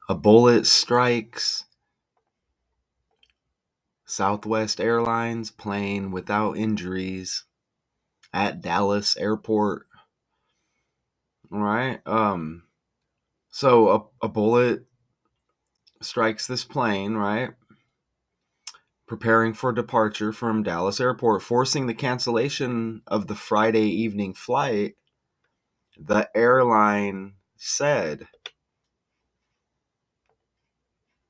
A bullet strikes Southwest Airlines plane without injuries at Dallas Airport. All right. So a bullet strikes this plane, right? Preparing for departure from Dallas Airport, forcing the cancellation of the Friday evening flight, the airline said.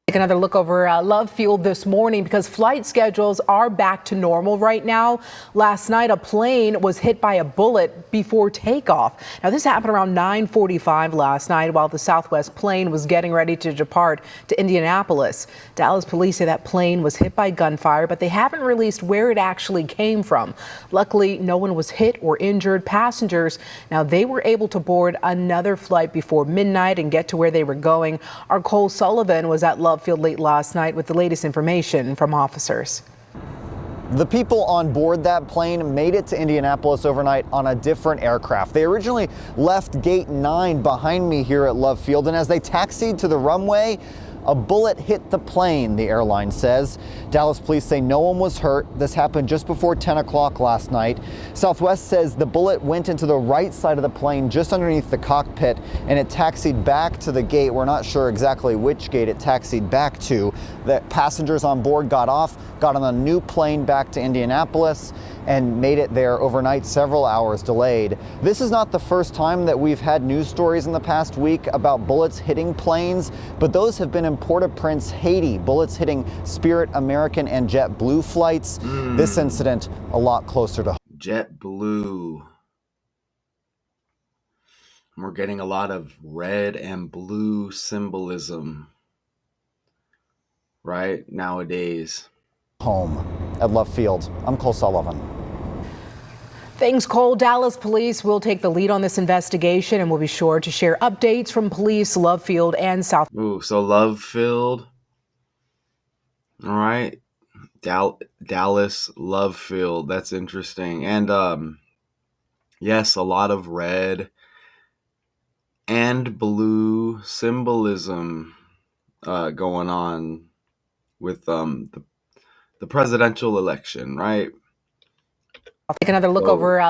Take another look over Love Field this morning because flight schedules are back to normal right now. Last night, a plane was hit by a bullet before takeoff. Now, this happened around 9:45 last night while the Southwest plane was getting ready to depart to Indianapolis. Dallas police say that plane was hit by gunfire, but they haven't released where it actually came from. Luckily, no one was hit or injured. Passengers, now they were able to board another flight before midnight and get to where they were going. Our Cole Sullivan was at Love Field late last night with the latest information from officers. The people on board that plane made it to Indianapolis overnight on a different aircraft. They originally left gate 9 behind me here at Love Field, and as they taxied to the runway, a bullet hit the plane, the airline says. Dallas police say no one was hurt. This happened just before 10 o'clock last night. Southwest says the bullet went into the right side of the plane just underneath the cockpit, and it taxied back to the gate. We're not sure exactly which gate it taxied back to. The passengers on board got off, got on a new plane back to Indianapolis, and made it there overnight, several hours delayed. This is not the first time that we've had news stories in the past week about bullets hitting planes, but those have been in Port-au-Prince, Haiti, bullets hitting Spirit, American, and JetBlue flights. This incident a lot closer to home. JetBlue. We're getting a lot of red and blue symbolism right nowadays. Home at Love Field. I'm Cole Sullivan. Thanks, Cole. Dallas police will take the lead on this investigation and will be sure to share updates from police, Love Field, and South. Ooh, so Love Field. All right. Dallas Love Field. That's interesting. And yes, a lot of red and blue symbolism going on with the presidential election, right? I'll take another look over.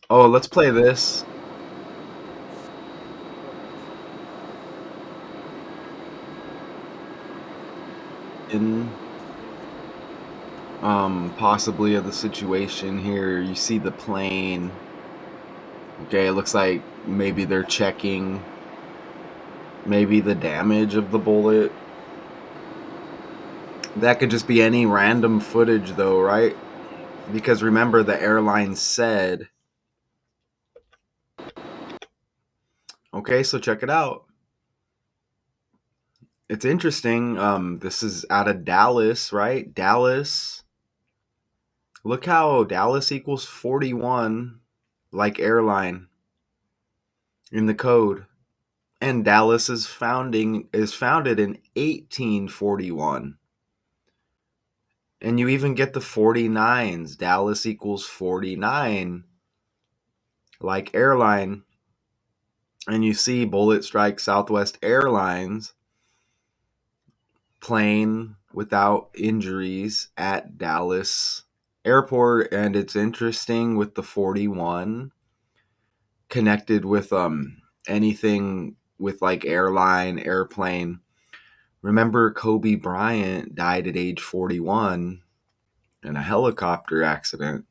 Oh, let's play this. In possibly of the situation here, you see the plane. Okay, it looks like maybe they're checking maybe the damage of the bullet. That could just be any random footage though, right? Because remember, the airline said. Okay, so check it out. It's interesting. This is out of Dallas, right? Dallas. Look how Dallas equals 41, like airline in the code. And Dallas is founded in 1841. And you even get the 49s. Dallas equals 49, like airline. And you see bullet strike Southwest Airlines plane without injuries at Dallas Airport. And it's interesting with the 41 connected with anything with like airline, airplane. Remember, Kobe Bryant died at age 41 in a helicopter accident.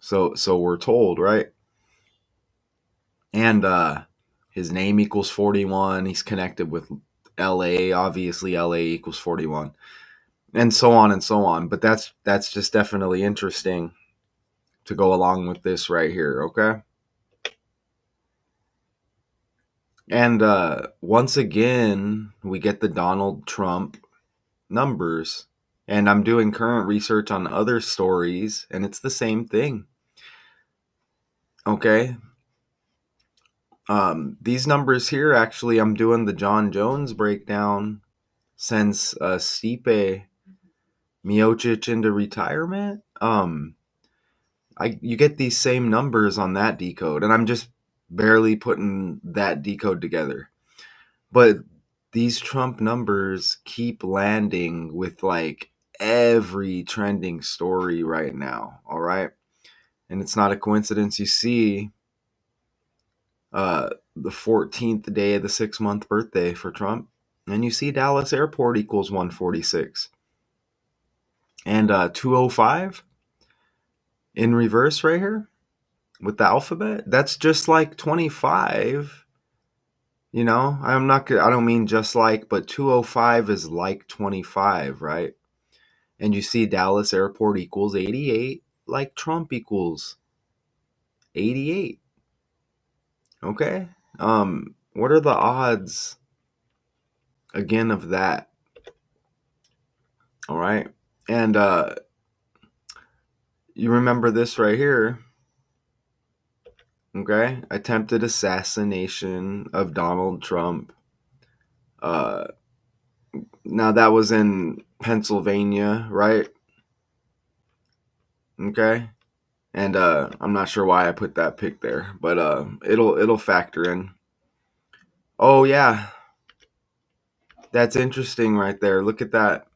So we're told, right? And his name equals 41. He's connected with LA. Obviously, LA equals 41. And so on and so on. But that's just definitely interesting to go along with this right here, okay? And once again, we get the Donald Trump numbers. And I'm doing current research on other stories, and it's the same thing. Okay? These numbers here, actually, I'm doing the John Jones breakdown since Stipe Miocic into retirement. You get these same numbers on that decode, and I'm just barely putting that decode together. But these Trump numbers keep landing with like every trending story right now. All right. And it's not a coincidence. You see, the 14th day of the 6 month birthday for Trump, and you see Dallas Airport equals 146. And 205 in reverse right here with the alphabet, that's just like 25. I don't mean just like, but 205 is like 25, right? And you see Dallas Airport equals 88, like Trump equals 88. Okay. What are the odds again of that? All right. And you remember this right here. Okay. Attempted assassination of Donald Trump. Uh Now that was in Pennsylvania, right? Okay. And I'm not sure why I put that pic there, but it'll factor in. Oh yeah, that's interesting right there. Look at that.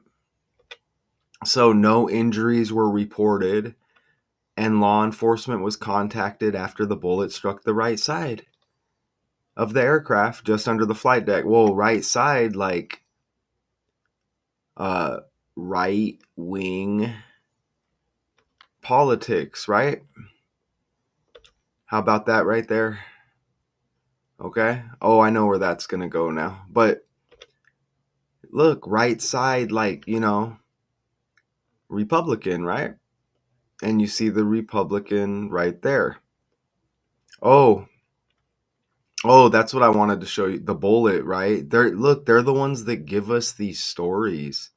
So no injuries were reported, and law enforcement was contacted after the bullet struck the right side of the aircraft, just under the flight deck. Well, right side, like uh, right wing politics, right? How about that right there? Okay. Oh, I know where that's gonna go now. But look, right side, like Republican, right? And you see the Republican right there. Oh, oh, that's what I wanted to show you. The bullet, right? They're the ones that give us these stories.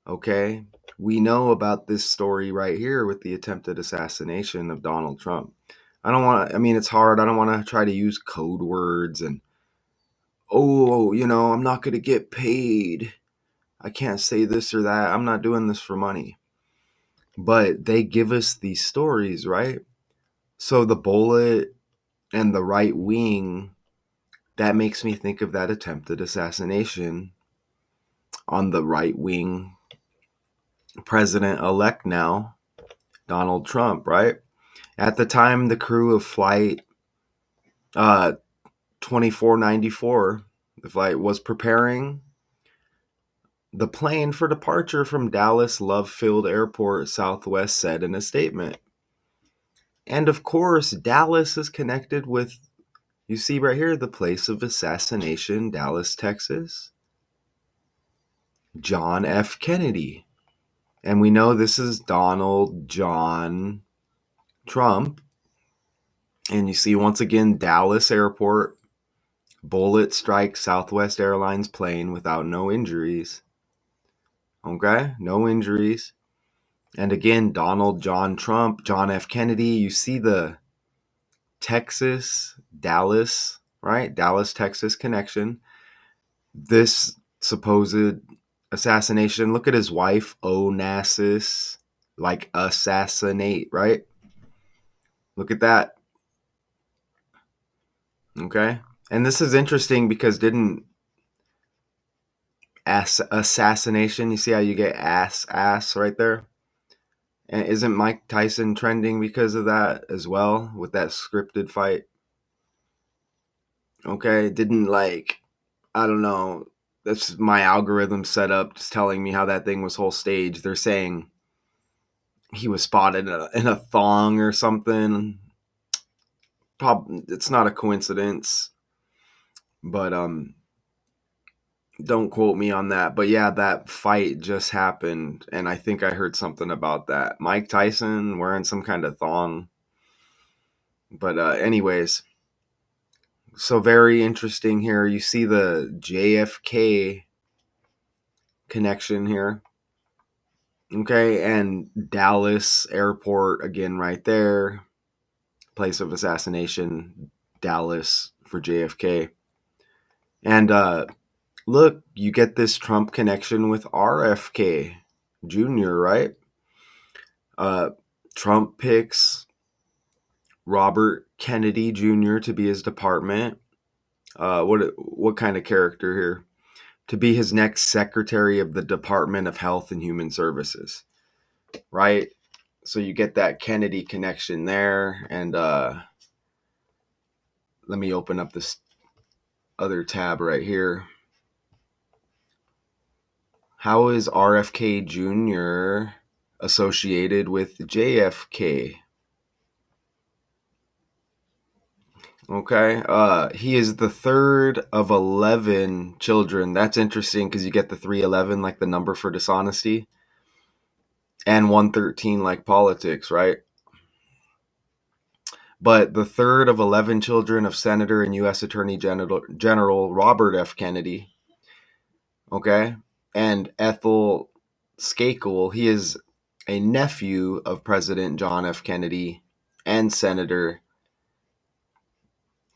Okay? We know about this story right here with the attempted assassination of Donald Trump. I mean, it's hard. I don't want to try to use code words and, oh, I'm not going to get paid. I can't say this or that. I'm not doing this for money. But they give us these stories, right? So the bullet and the right wing, that makes me think of that attempted assassination on the right wing president elect now, Donald Trump, right? At the time, the crew of flight uh, 2494, the flight was preparing the plane for departure from Dallas Love Field Airport, Southwest said in a statement. And of course, Dallas is connected with, you see right here, the place of assassination, Dallas, Texas, John F. Kennedy. And we know this is Donald John Trump. And you see once again Dallas Airport, bullet strikes Southwest Airlines plane without no injuries. Okay? No injuries. And again, Donald John Trump, John F. Kennedy. You see the Texas, Dallas, right? Dallas, Texas connection. This supposed assassination. Look at his wife, Onassis, like assassinate, right? Look at that. Okay. And this is interesting because didn't assassination, you see how you get ass right there? And isn't Mike Tyson trending because of that as well with that scripted fight? Okay. Didn't like, I don't know. That's my algorithm set up just telling me how that thing was whole staged. They're saying he was spotted in a thong or something. It's not a coincidence, but don't quote me on that. But yeah, that fight just happened, and I think I heard something about that. Mike Tyson wearing some kind of thong. But anyways, so very interesting here. You see the JFK connection here. Okay, and Dallas Airport again right there. Place of assassination, Dallas for JFK. And look, you get this Trump connection with RFK Jr., right? Uh, Trump picks Robert Kennedy Jr. to be his department What kind of character here? To be his next Secretary of the Department of Health and Human Services, right? So you get that Kennedy connection there. And let me open up this other tab right here. How is RFK Jr. associated with JFK? Okay. He is the third of 11 children. That's interesting because you get the 311, like the number for dishonesty, and 113, like politics, right? But the third of 11 children of Senator and U.S. Attorney General Robert F. Kennedy, okay? And Ethel Skakel, he is a nephew of President John F. Kennedy and Senator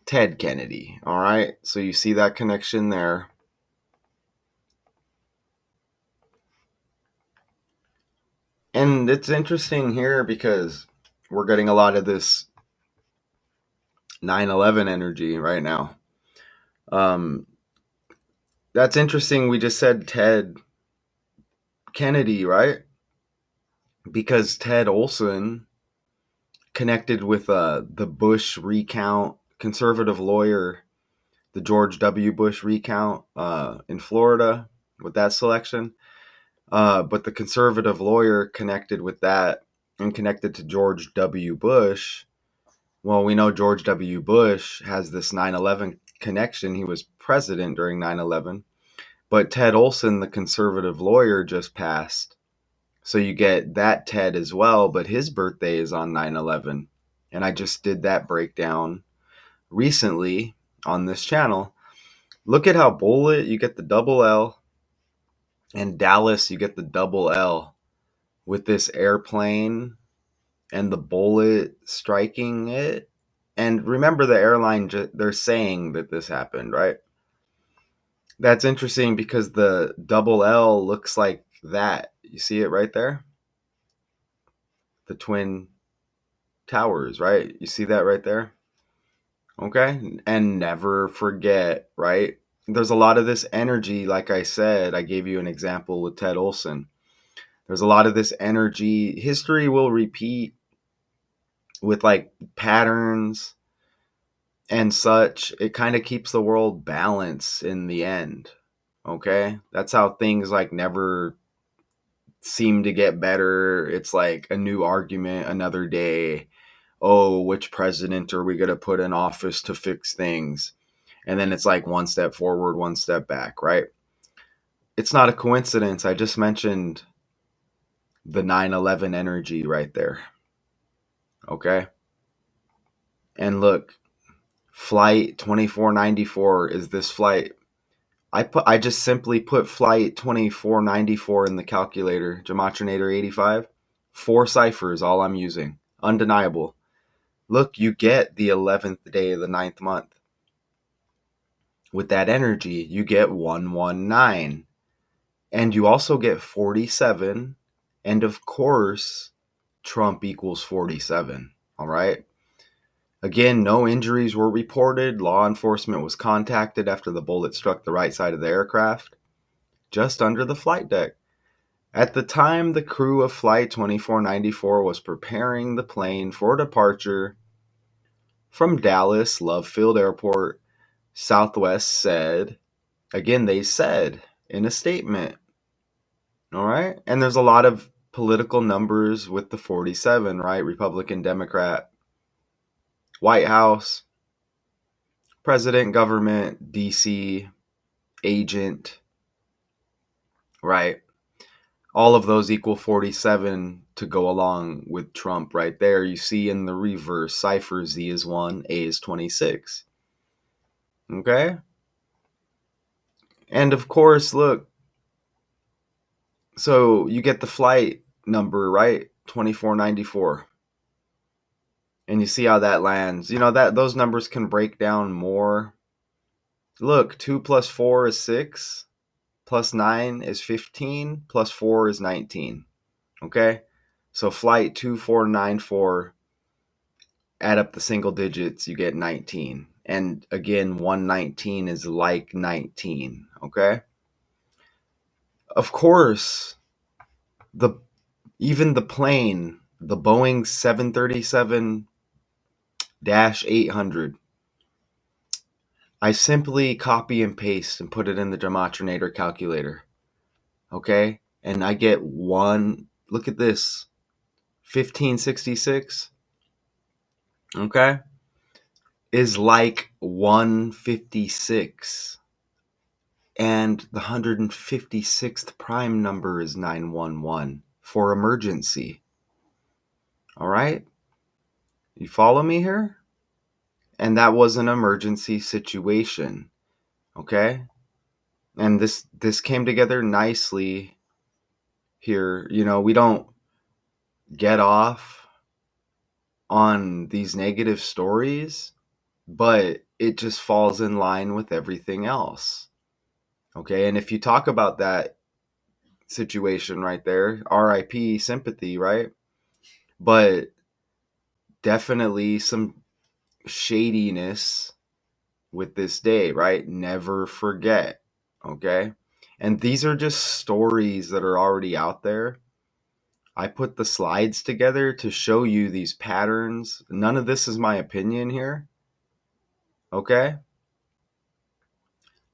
Ted Kennedy, all right? So you see that connection there. And it's interesting here because we're getting a lot of this 9/11 energy right now. Um, that's interesting. We just said Ted Kennedy, right? Because Ted Olson connected with the Bush recount, conservative lawyer, the George W. Bush recount in Florida with that selection. But the conservative lawyer connected with that and connected to George W. Bush. Well, we know George W. Bush has this 9/11 connection. He was president during 9/11. But Ted Olson, the conservative lawyer, just passed. So you get that Ted as well, but his birthday is on 9/11. And I just did that breakdown recently on this channel. Look at how Bullet, you get the double L, and Dallas, you get the double L with this airplane and the bullet striking it. And remember, the airline, they're saying that this happened, right? That's interesting because the double L looks like that. You see it right there? The Twin Towers, right? You see that right there? Okay. And never forget, right? There's a lot of this energy. Like I said, I gave you an example with Ted Olson. There's a lot of this energy. History will repeat with like patterns and such. It kind of keeps the world balanced in the end. Okay. That's how things like never seem to get better. It's like a new argument another day. Oh, which president are we going to put in office to fix things? And then it's like one step forward, one step back, right? It's not a coincidence. I just mentioned the 9/11 energy right there. Okay. And look, flight 2494 is this flight. I just simply put flight 2494 in the calculator, Gematrinator 85. 4 ciphers, all I'm using. Undeniable. Look, you get the 11th day of the 9th month. With that energy, you get 119. And you also get 47. And of course, Trump equals 47. All right. Again, no injuries were reported. Law enforcement was contacted after the bullet struck the right side of the aircraft, just under the flight deck. At the time, the crew of Flight 2494 was preparing the plane for departure from Dallas Love Field Airport. Southwest said, again, they said in a statement, all right? And there's a lot of political numbers with the 47, right? Republican, Democrat, White House, president, government, DC, agent, right? All of those equal 47 to go along with Trump right there. You see in the reverse cipher, Z is 1, A is 26. Okay? And of course, look, so you get the flight number, right? 2494. And you see how that lands. You know, that those numbers can break down more. Look, 2 plus 4 is 6, plus 9 is 15, plus 4 is 19. Okay? So flight 2494, add up the single digits, you get 19. And again, 119 is like 19, okay? Of course, the even the plane, the Boeing 737-800, I simply copy and paste and put it in the demotrinator calculator, okay? And I get one, look at this, 1566, okay? Is like 156. And the 156th prime number is 911 for emergency. All right? You follow me here? And that was an emergency situation, okay? And this came together nicely here. You know, we don't get off on these negative stories, but it just falls in line with everything else. Okay? And if you talk about that situation right there, RIP sympathy, right? But definitely some shadiness with this day, right? Never forget, okay? And these are just stories that are already out there. I put the slides together to show you these patterns. None of this is my opinion here, okay?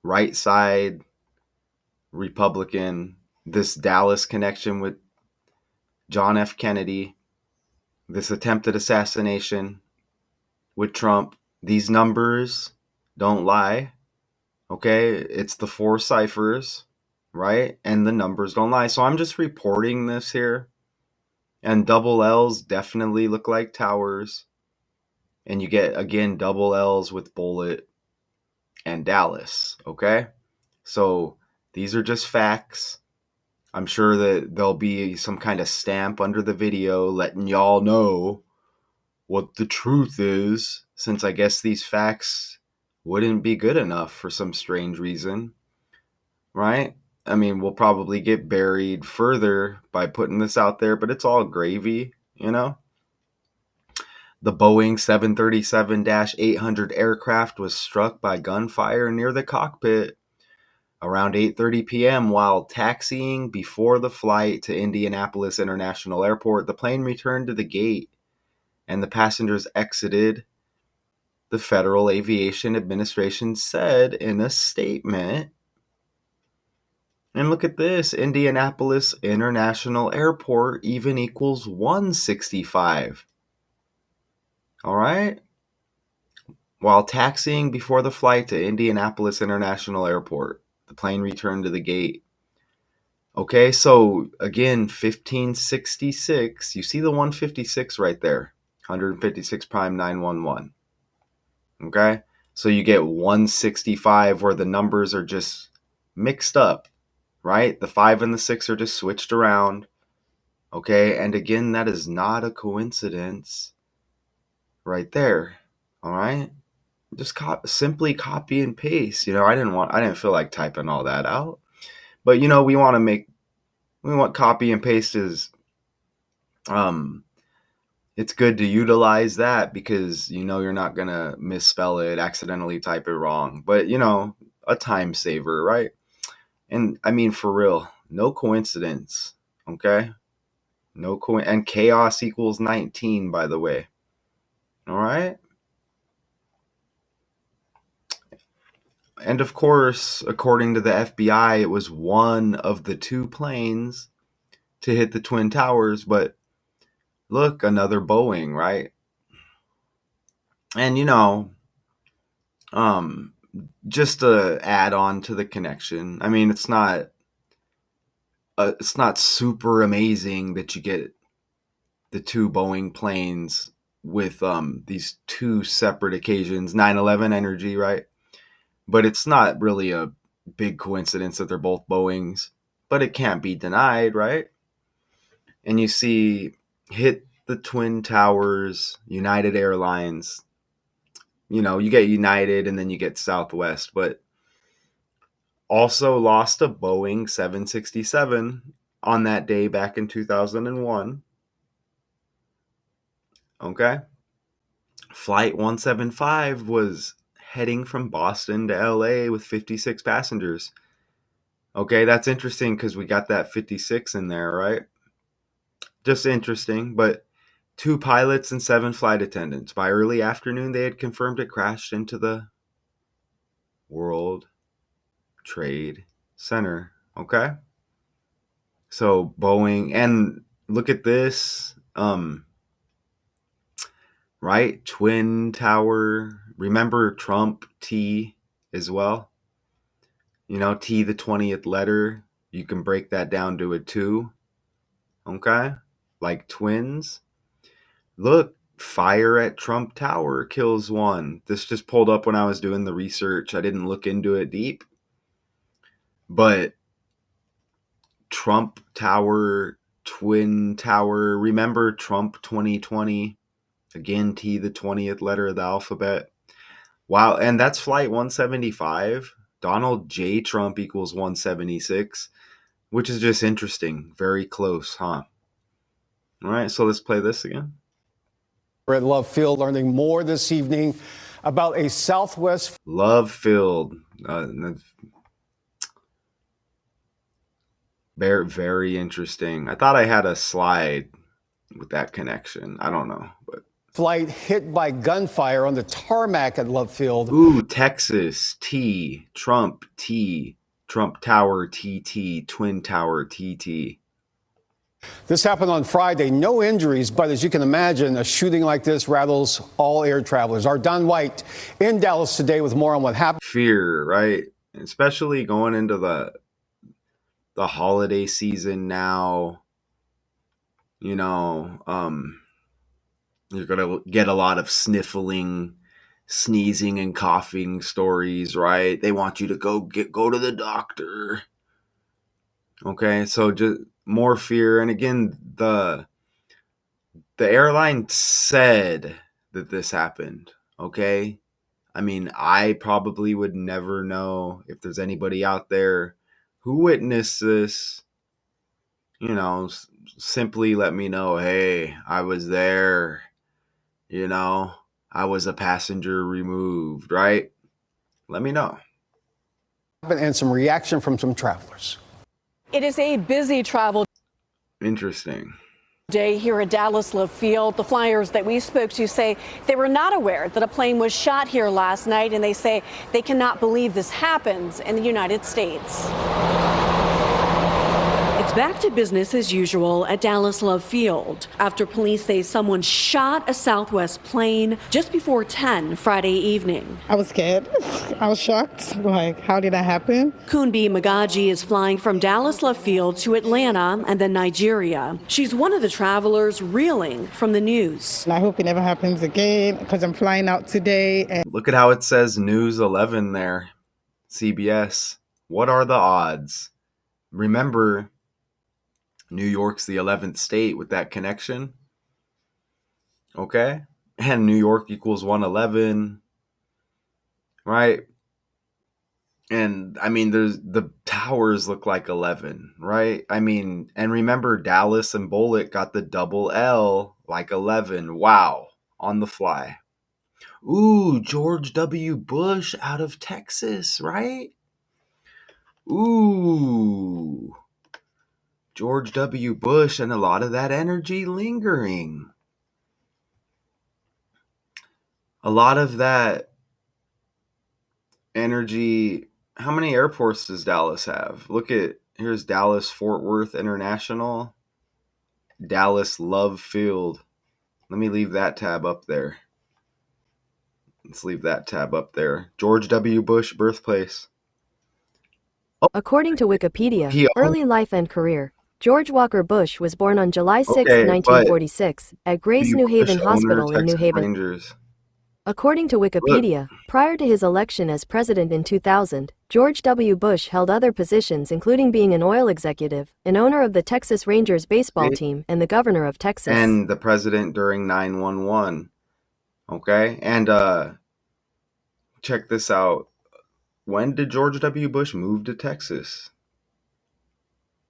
Right side, Republican, this Dallas connection with John F. Kennedy, this attempted assassination with Trump. These numbers don't lie. Okay, it's the four ciphers, right? And the numbers don't lie. So I'm just reporting this here. And double L's definitely look like towers. And you get, again, double L's with Bullet and Dallas. Okay, so these are just facts. I'm sure that there'll be some kind of stamp under the video letting y'all know what the truth is, since I guess these facts wouldn't be good enough for some strange reason, right? I mean, we'll probably get buried further by putting this out there, but it's all gravy, you know? The Boeing 737 800 aircraft was struck by gunfire near the cockpit around 8:30 p.m. while taxiing before the flight to Indianapolis International Airport. The plane returned to the gate and the passengers exited, the Federal Aviation Administration said in a statement. And look at this, Indianapolis International Airport even equals 165. All right? While taxiing before the flight to Indianapolis International Airport, the plane returned to the gate. Okay, so again, 1566. You see the 156 right there, 156 prime 911. Okay, so you get 165 where the numbers are just mixed up, right? The 5 and the 6 are just switched around. Okay, and again, that is not a coincidence right there. All right, just simply copy and paste. You know, I didn't feel like typing all that out, but you know, we want copy and paste is, um, it's good to utilize that because you know you're not gonna misspell it, accidentally type it wrong, but you know, a time saver, right? And I mean, for real, no coincidence. Okay, and chaos equals 19, by the way. All right. And of course, according to the FBI, it was one of the two planes to hit the Twin Towers. But look, another Boeing, right? And you know, um, just to add on to the connection, I mean, it's not super amazing that you get the two Boeing planes with these two separate occasions, 9/11 energy, right? But it's not really a big coincidence that they're both Boeings, but it can't be denied, right? And you see hit the Twin Towers, United Airlines. You know, you get United and then you get Southwest, but also lost a Boeing 767 on that day back in 2001. Okay. Flight 175 was heading from Boston to LA with 56 passengers. Okay, that's interesting because we got that 56 in there, right? Just interesting, but two pilots and seven flight attendants. By early afternoon, they had confirmed it crashed into the World Trade Center. Okay, so Boeing, and look at this, right? Twin Tower. Remember Trump T as well? You know, T, the 20th letter. You can break that down to a two. Okay, like twins. Look, fire at Trump Tower kills one. This just pulled up when I was doing the research. I didn't look into it deep. But Trump Tower, Twin Tower, remember Trump 2020? Again, T, the 20th letter of the alphabet. Wow, and that's flight 175. Donald J. Trump equals 176, which is just interesting. Very close, huh? All right, so let's play this again. We're at Love Field learning more this evening about a Southwest. Love Field. Very, very interesting. I thought I had a slide with that connection. I don't know, but Flight hit by gunfire on the tarmac at Love Field. ooh, Texas T, Trump T, Trump Tower TT, Twin Tower TT. This happened on Friday. No injuries, but as you can imagine, a shooting like this rattles all air travelers. Our Don White in Dallas today with more on what happened. Fear, right? Especially going into the holiday season now. You know, you're gonna get a lot of sniffling, sneezing, and coughing stories, right? They want you to go to the doctor. Okay, so just more fear, and again, the airline said that this happened. Okay, I mean, I probably would never know if there's anybody out there who witnessed this. You know, simply let me know. Hey, I was there. You know, I was a passenger removed, right? Let me know. And some reaction from some travelers. It is a busy travel Interesting. day here at Dallas Love Field. The flyers that we spoke to say they were not aware that a plane was shot here last night, and they say they cannot believe this happens in the United States. It's back to business as usual at Dallas Love Field after police say someone shot a Southwest plane just before 10 Friday evening. I was scared. I was shocked. Like, how did that happen? Kunbi Magaji is flying from Dallas Love Field to Atlanta and then Nigeria. She's one of the travelers reeling from the news. And I hope it never happens again because I'm flying out today. And Look at how it says News 11 there. CBS. What are the odds? Remember, New York's the 11th state with that connection. Okay? And New York equals 111. Right? And I mean, there's the towers look like 11, right? I mean, and remember, Dallas and Bullitt got the double L like 11. Wow. On the fly. Ooh, George W. Bush out of Texas, right? Ooh. George W. Bush and a lot of that energy lingering. A lot of that energy. How many airports does Dallas have? Look at, here's Dallas Fort Worth International, Dallas Love Field. Let me leave that tab up there. Let's leave that tab up there. George W. Bush birthplace. According to Wikipedia, He owned, early life and career, George Walker Bush was born on July 6, okay, but 1946, at Grace W. New Bush, Haven owner, Hospital in New Texas Haven. Rangers. According to Look, Wikipedia, prior to his election as president in 2000, George W. Bush held other positions including being an oil executive, an owner of the Texas Rangers baseball see? team, and the governor of Texas. And the president during 9/11. Okay, and check this out. When did George W. Bush move to Texas?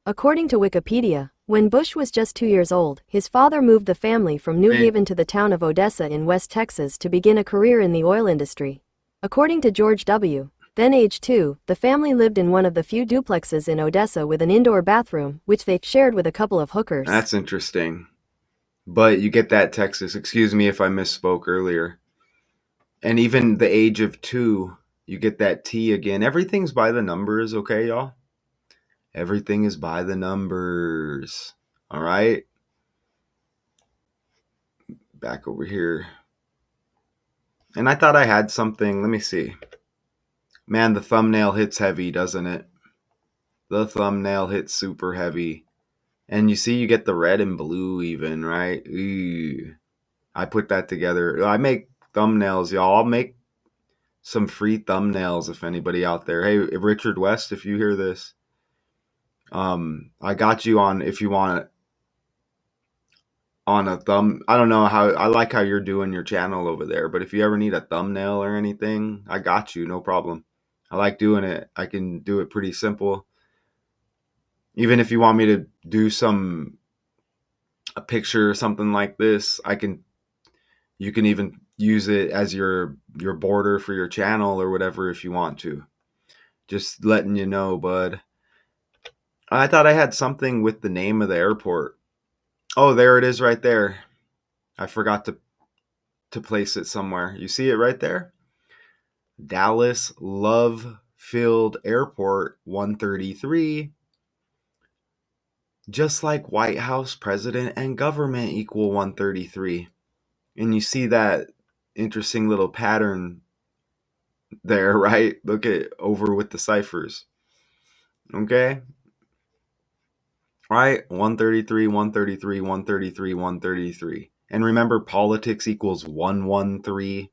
According to Wikipedia, when Bush was just 2 years old, his father moved the family from New Hey, Haven to the town of Odessa in West Texas to begin a career in the oil industry. According to George W., then age 2, the family lived in one of the few duplexes in Odessa with an indoor bathroom, which they shared with a couple of hookers. That's interesting. But you get that Texas. Excuse me if I misspoke earlier. And even the age of 2, you get that T again. Everything's by the numbers, okay, y'all? Everything is by the numbers. All right? Back over here. And I thought I had something. Let me see. Man, the thumbnail hits heavy, doesn't it? The thumbnail hits super heavy. And you see, you get the red and blue even, right? Ooh. I put that together. I make thumbnails, y'all. I'll make some free thumbnails if anybody out there. Hey, Richard West, if you hear this, I got you on if you want on a thumb. I don't know how. I like how you're doing your channel over there, but if you ever need a thumbnail or anything, I got you, no problem. I like doing it. I can do it pretty simple. Even if you want me to do a picture or something like this, I can. You can even use it as your border for your channel or whatever if you want to. Just letting you know, bud. I thought I had something with the name of the airport. Oh, there it is right there. I forgot to place it somewhere. You see it right there? Dallas Love Field Airport 133. Just like White House president and government equal 133. And you see that interesting little pattern there, right? Look at over with the ciphers. Okay? Right? 133, 133, 133, 133. And remember, politics equals 113.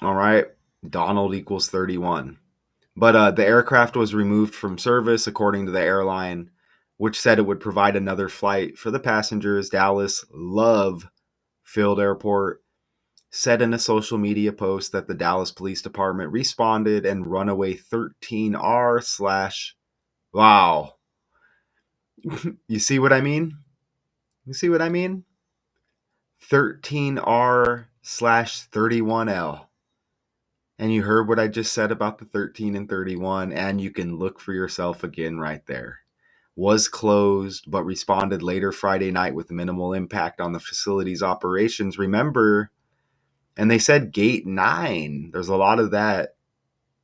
All right? Donald equals 31. But the aircraft was removed from service, according to the airline, which said it would provide another flight for the passengers. Dallas Love Field Airport said in a social media post that the Dallas Police Department responded and runaway 13R slash. Wow. You see what I mean? You see what I mean? 13R slash 31L. And you heard what I just said about the 13 and 31, and you can look for yourself again right there. Was closed, but responded later Friday night with minimal impact on the facility's operations. Remember, and they said gate 9. There's a lot of that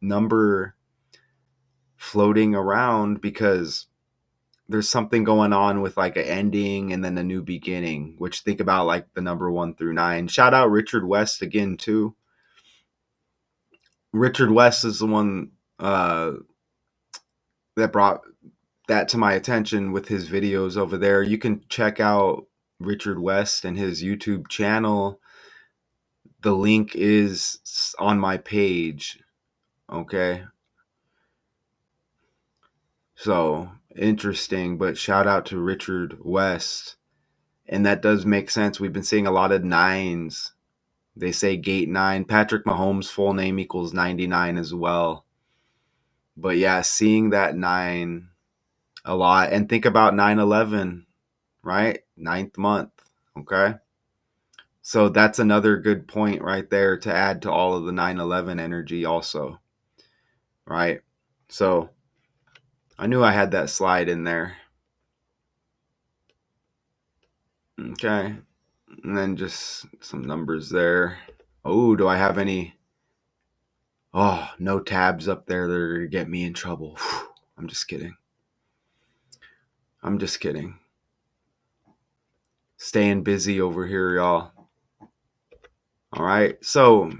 number floating around because there's something going on with like an ending and then a new beginning, which think about like the number 1 through 9. Shout out Richard West again, too. Richard West is the one that brought that to my attention with his videos over there. You can check out Richard West and his YouTube channel. The link is on my page. Okay. So interesting, but shout out to Richard West. And that does make sense. We've been seeing a lot of 9s. They say gate 9. Patrick Mahomes' full name equals 99 as well. But yeah, seeing that 9 a lot. And think about 9/11, right? 9th month. Okay. So that's another good point right there to add to all of the 9/11 energy also. Right. So I knew I had that slide in there. Okay. And then just some numbers there. Oh, do I have any? Oh, no tabs up there that are going to get me in trouble. Whew. I'm just kidding. I'm just kidding. Staying busy over here, y'all. All right. So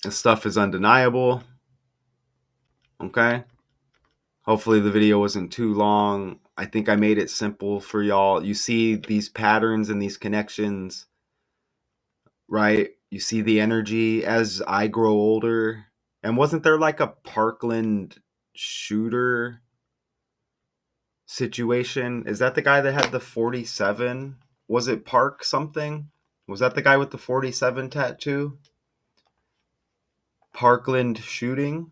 this stuff is undeniable. Okay. Hopefully the video wasn't too long. I think I made it simple for y'all. You see these patterns and these connections, right? You see the energy as I grow older. And wasn't there like a Parkland shooter situation? Is that the guy that had the 47? Was it Park something? Was that the guy with the 47 tattoo? Parkland shooting?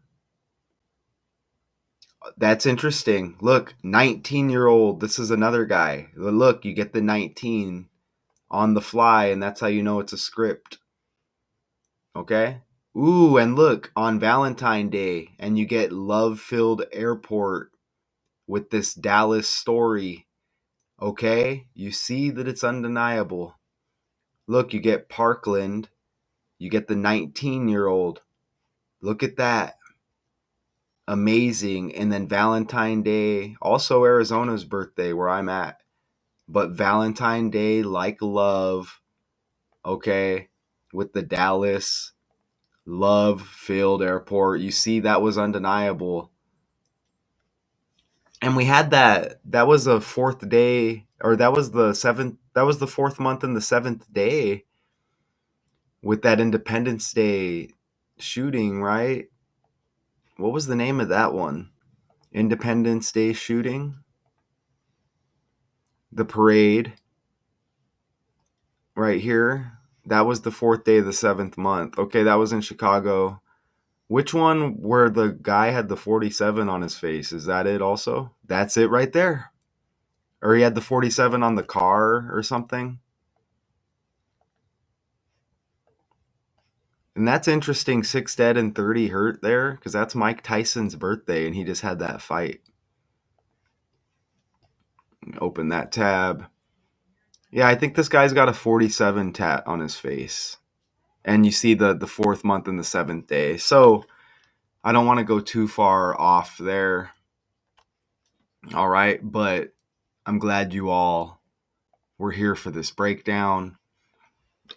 That's interesting. Look, 19-year-old. This is another guy. Look, you get the 19 on the fly, and that's how you know it's a script. Okay. Ooh, and look, on Valentine's Day, and you get love-filled airport with this Dallas story. Okay, you see that it's undeniable. Look, you get Parkland, you get the 19-year-old. Look at that. Amazing. And then Valentine's Day, also Arizona's birthday where I'm at. But Valentine's Day, like love, okay, with the Dallas love filled airport. You see, that was undeniable. And we had that was the fourth day, or that was the seventh, that was the fourth month and the seventh day with that Independence Day shooting, right? What was the name of that one? Independence Day shooting? The parade right here. That was the fourth day of the seventh month. Okay, that was in Chicago. Which one where the guy had the 47 on his face? Is that it also? That's it right there. Or he had the 47 on the car or something. And that's interesting. 6 dead and 30 hurt there because that's Mike Tyson's birthday and he just had that fight. Open that tab. Yeah, I think this guy's got a 47 tat on his face. And you see the fourth month and the seventh day. So I don't want to go too far off there. All right. But I'm glad you all were here for this breakdown.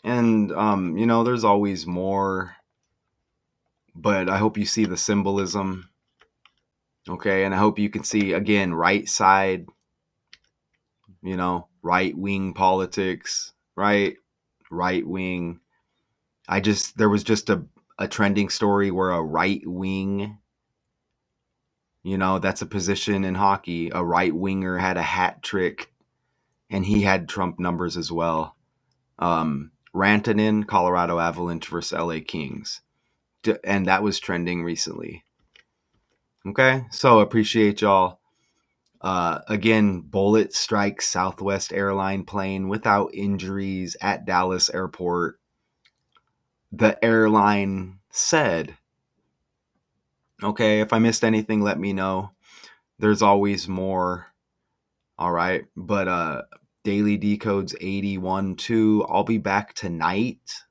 And, there's always more. But I hope you see the symbolism. Okay. And I hope you can see, again, right side, right wing politics, right? Right wing. There was just a trending story where a right wing, that's a position in hockey. A right winger had a hat trick and he had Trump numbers as well. Rantanen, Colorado Avalanche versus LA Kings. And that was trending recently. Okay. So appreciate y'all. Again, bullet strikes Southwest Airline plane without injuries at Dallas Airport. The airline said, okay, if I missed anything, let me know. There's always more. All right. But Daily Decodes 81.2. I'll be back tonight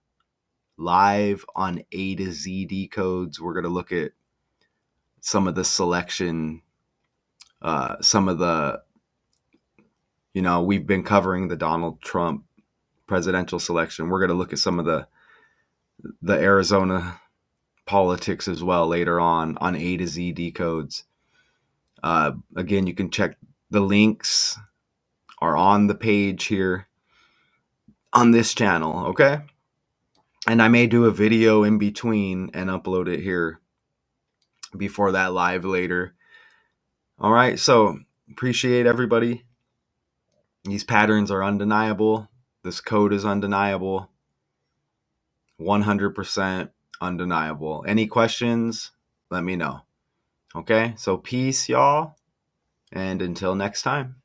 live on A to Z Decodes. We're going to look at some of the selection, some of the, we've been covering the Donald Trump presidential selection. We're going to look at some of the Arizona politics as well later on A to Z Decodes. Again, you can check the links are on the page here on this channel, okay? And I may do a video in between and upload it here before that live later. All right, so appreciate everybody. These patterns are undeniable. This code is undeniable. 100% undeniable. Any questions? Let me know. Okay, so peace, y'all. And until next time.